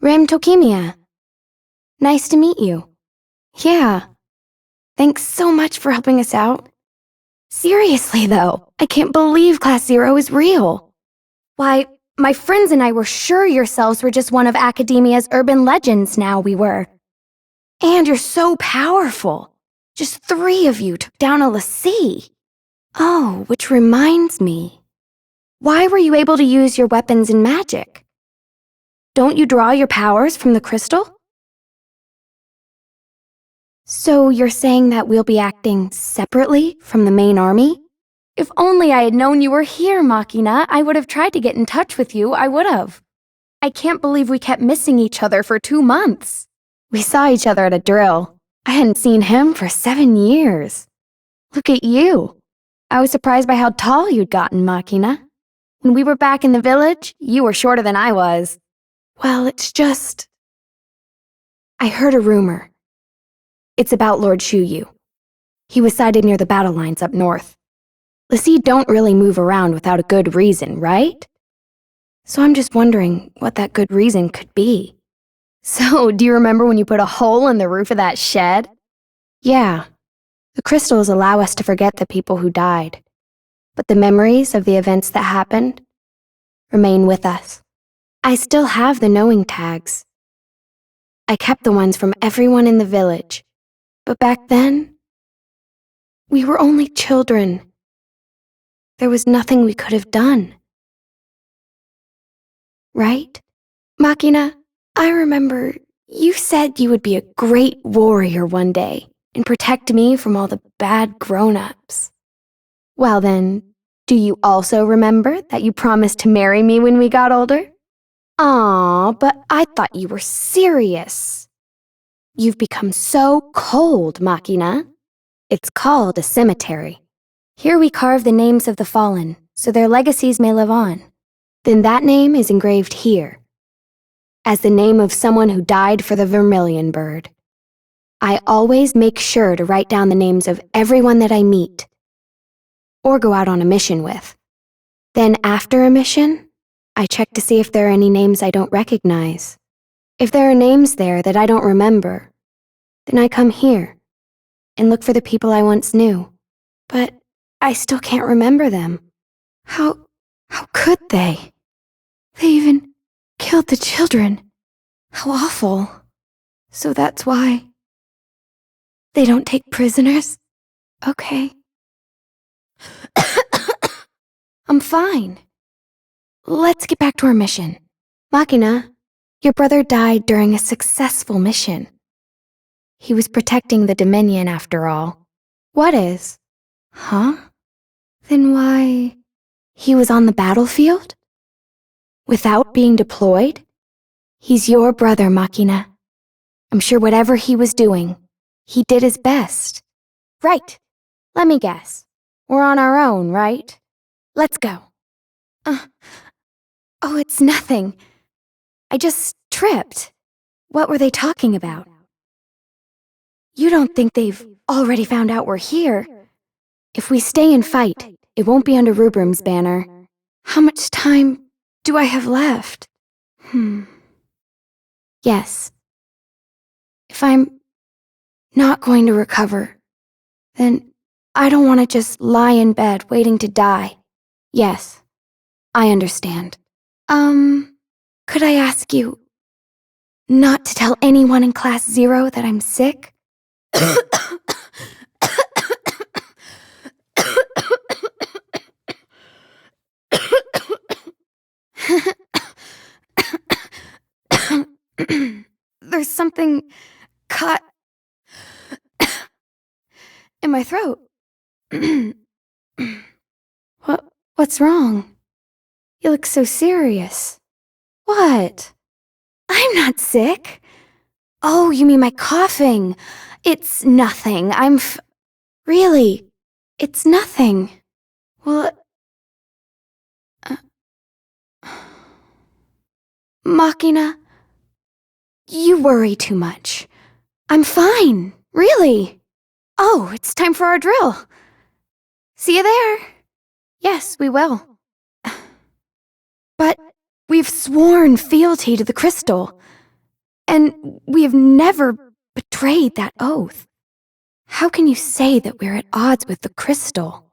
Tokimiya. Nice to meet you. Yeah. Thanks so much for helping us out. Seriously, though, I can't believe Class 0 is real. Why, my friends and I were sure yourselves were just one of academia's urban legends now we were. And you're so powerful. Just 3 of you took down a lassie. Oh, which reminds me. Why were you able to use your weapons in magic? Don't you draw your powers from the crystal? So you're saying that we'll be acting separately from the main army? If only I had known you were here, Machina, I would have tried to get in touch with you, I would have. I can't believe we kept missing each other for 2 months. We saw each other at a drill. I hadn't seen him for 7 years. Look at you. I was surprised by how tall you'd gotten, Machina. When we were back in the village, you were shorter than I was. Well, it's just... I heard a rumor. It's about Lord Shuyu. He was sighted near the battle lines up north. Lassie don't really move around without a good reason, right? So I'm just wondering what that good reason could be. So, do you remember when you put a hole in the roof of that shed? Yeah. The crystals allow us to forget the people who died. But the memories of the events that happened remain with us. I still have the knowing tags. I kept the ones from everyone in the village. But back then, we were only children. There was nothing we could have done. Right? Machina, I remember you said you would be a great warrior one day and protect me from all the bad grown-ups. Well then, do you also remember that you promised to marry me when we got older? Aw, but I thought you were serious. You've become so cold, Machina. It's called a cemetery. Here we carve the names of the fallen, so their legacies may live on. Then that name is engraved here, as the name of someone who died for the vermilion bird. I always make sure to write down the names of everyone that I meet, or go out on a mission with. Then after a mission, I check to see if there are any names I don't recognize. If there are names there that I don't remember, then I come here and look for the people I once knew. But I still can't remember them. How could they? They even killed the children. How awful. So that's why they don't take prisoners? Okay. I'm fine. Let's get back to our mission. Machina, your brother died during a successful mission. He was protecting the Dominion after all. What is? Huh? Then why... He was on the battlefield? Without being deployed? He's your brother, Machina. I'm sure whatever he was doing, he did his best. Right. Let me guess. We're on our own, right? Let's go. Oh, it's nothing. I just tripped. What were they talking about? You don't think they've already found out we're here? If we stay and fight, it won't be under Rubrum's banner. How much time do I have left? Yes. If I'm not going to recover, then I don't want to just lie in bed waiting to die. Yes, I understand. Could I ask you not to tell anyone in Class 0 that I'm sick? There's something caught in my throat. What's wrong? You look so serious. What? I'm not sick. Oh, you mean my coughing. It's nothing. Really, it's nothing. Well, Machina, you worry too much. I'm fine, really. Oh, it's time for our drill. See you there. Yes, we will. But we've sworn fealty to the crystal. And we have never betrayed that oath. How can you say that we're at odds with the crystal?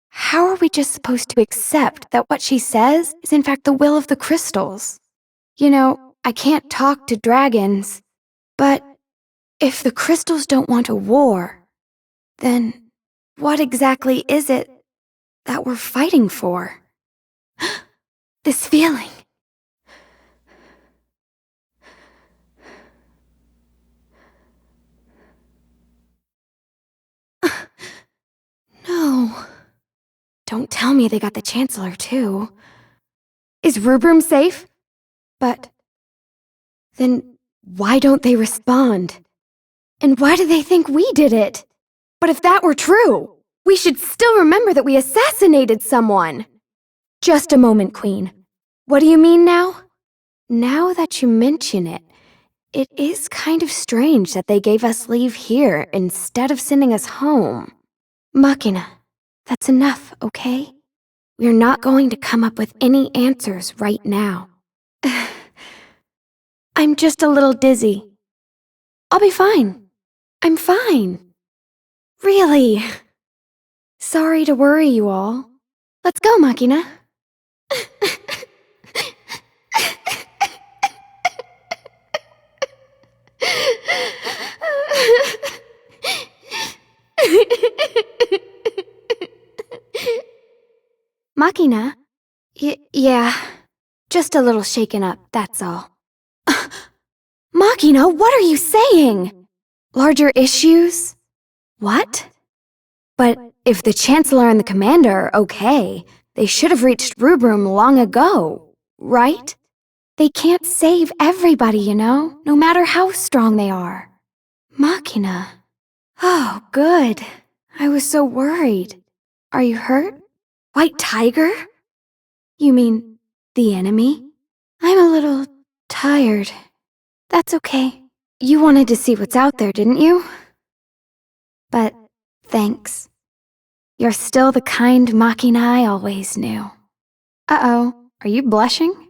How are we just supposed to accept that what she says is in fact the will of the crystals? You know, I can't talk to dragons, but if the crystals don't want a war, then what exactly is it that we're fighting for? This feeling. No. Don't tell me they got the Chancellor, too. Is Rubrum safe? But then why don't they respond? And why do they think we did it? But if that were true, we should still remember that we assassinated someone. Just a moment, Queen. What do you mean now? Now that you mention it, it is kind of strange that they gave us leave here instead of sending us home. Machina, that's enough, okay? We're not going to come up with any answers right now. I'm just a little dizzy. I'll be fine. I'm fine. Really. Sorry to worry you all. Let's go, Machina. Machina? Yeah. Just a little shaken up, that's all. Machina, what are you saying? Larger issues? What? But if the Chancellor and the Commander are okay, they should have reached Rubrum long ago, right? They can't save everybody, you know, no matter how strong they are. Machina. Oh, good. I was so worried. Are you hurt? White Tiger? You mean the enemy? I'm a little tired. That's okay. You wanted to see what's out there, didn't you? But thanks. You're still the kind Machina I always knew. Uh-oh, are you blushing?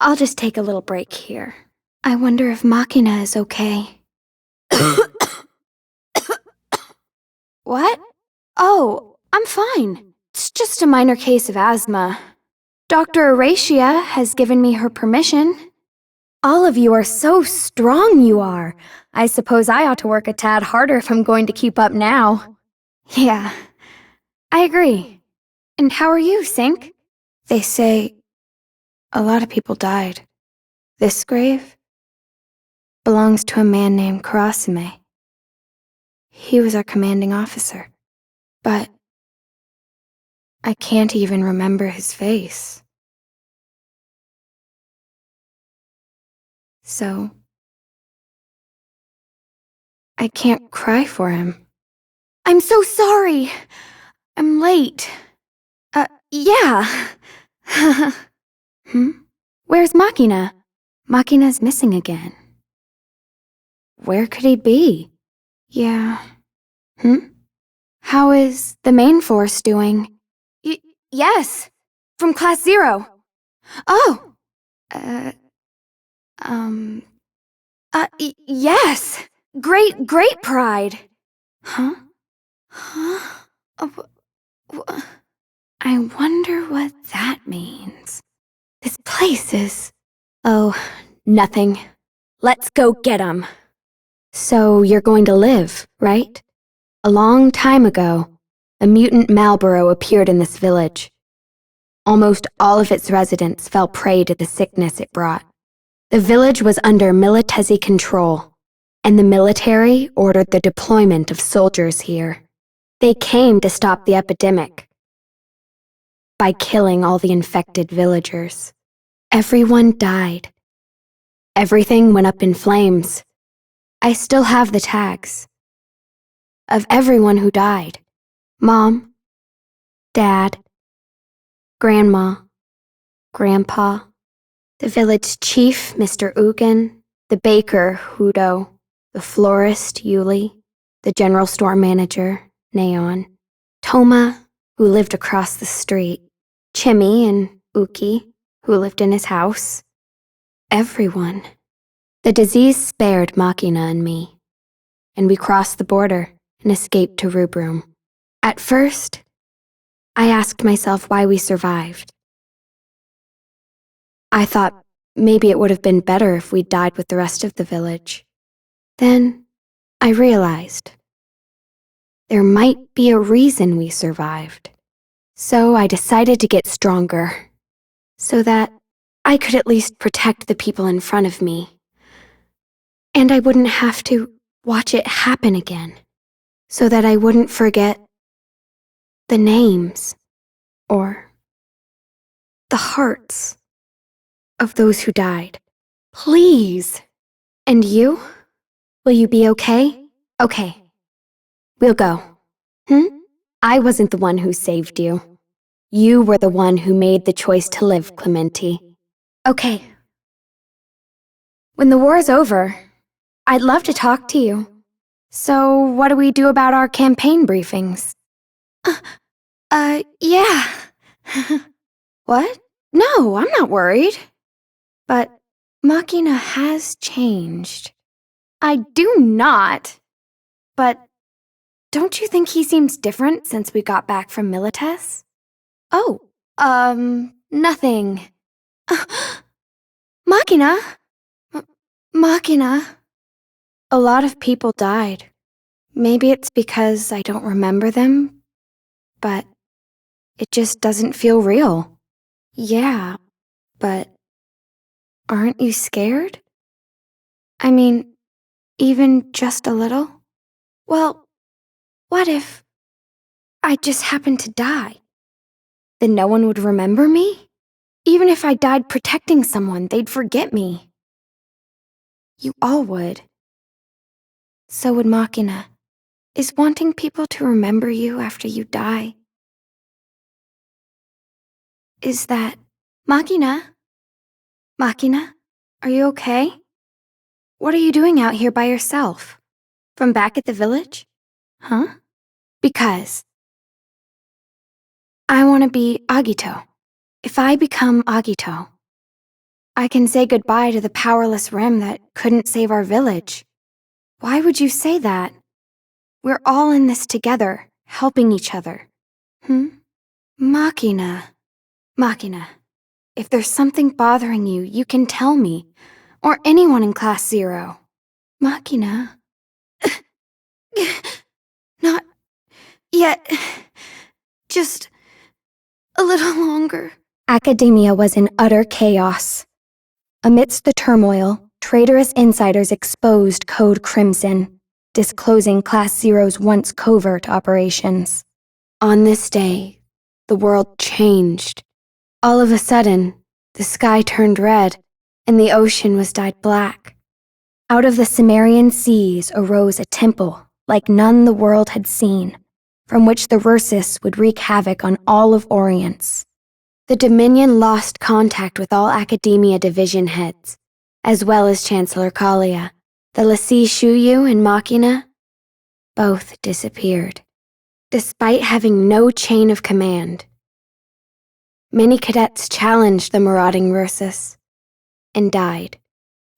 I'll just take a little break here. I wonder if Machina is okay. What? Oh, I'm fine. It's just a minor case of asthma. Dr. Aracia has given me her permission. All of you are so strong, you are. I suppose I ought to work a tad harder if I'm going to keep up now. Yeah, I agree. And how are you, Sink? They say a lot of people died. This grave belongs to a man named Karasume. He was our commanding officer. But I can't even remember his face. So I can't cry for him. I'm so sorry. I'm late. Yeah. Where's Machina? Machina's missing again. Where could he be? Yeah. How is the main force doing? Yes. From Class 0. Oh. Yes. Great pride. Huh? I wonder what that means. This place is... Oh, nothing. Let's go get 'em. So you're going to live, right? A long time ago, a mutant Malboro appeared in this village. Almost all of its residents fell prey to the sickness it brought. The village was under Militesi control, and the military ordered the deployment of soldiers here. They came to stop the epidemic by killing all the infected villagers. Everyone died. Everything went up in flames. I still have the tags of everyone who died. Mom, Dad, Grandma, Grandpa, the village chief, Mr. Ugen, the baker, Hudo, the florist, Yuli, the general store manager, Neon, Toma, who lived across the street, Chimmy and Uki, who lived in his house. Everyone. The disease spared Machina and me, and we crossed the border and escaped to Rubrum. At first, I asked myself why we survived. I thought maybe it would have been better if we died with the rest of the village. Then I realized there might be a reason we survived. So I decided to get stronger, so that I could at least protect the people in front of me. And I wouldn't have to watch it happen again, so that I wouldn't forget the names or the hearts of those who died. Please. And you? Will you be okay? Okay. We'll go. I wasn't the one who saved you. You were the one who made the choice to live, Clementi. Okay. When the war is over, I'd love to talk to you. So what do we do about our campaign briefings? Yeah. What? No, I'm not worried. But Machina has changed. I do not. But don't you think he seems different since we got back from Milites? Oh, nothing. Machina? Machina? A lot of people died. Maybe it's because I don't remember them, but it just doesn't feel real. Yeah, but aren't you scared? I mean, even just a little? Well, what if I just happened to die? Then no one would remember me? Even if I died protecting someone, they'd forget me. You all would. So would Machina. Is wanting people to remember you after you die? Is that... Machina? Machina? Are you okay? What are you doing out here by yourself? From back at the village? Huh? Because I want to be Agito. If I become Agito, I can say goodbye to the powerless Rim that couldn't save our village. Why would you say that? We're all in this together, helping each other. Machina. Machina, if there's something bothering you, you can tell me. Or anyone in Class 0. Machina. Not yet. Just a little longer. Academia was in utter chaos. Amidst the turmoil, traitorous insiders exposed Code Crimson, disclosing Class 0's once covert operations. On this day, the world changed. All of a sudden, the sky turned red, and the ocean was dyed black. Out of the Cimmerian seas arose a temple like none the world had seen, from which the Ursus would wreak havoc on all of Orience. The Dominion lost contact with all Academia division heads, as well as Chancellor Kalia. The Lassie Shuyu and Machina both disappeared, despite having no chain of command. Many cadets challenged the marauding Ursus and died.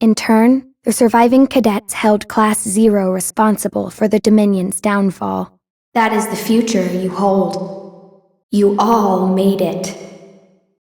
In turn, the surviving cadets held Class 0 responsible for the Dominion's downfall. That is the future you hold. You all made it.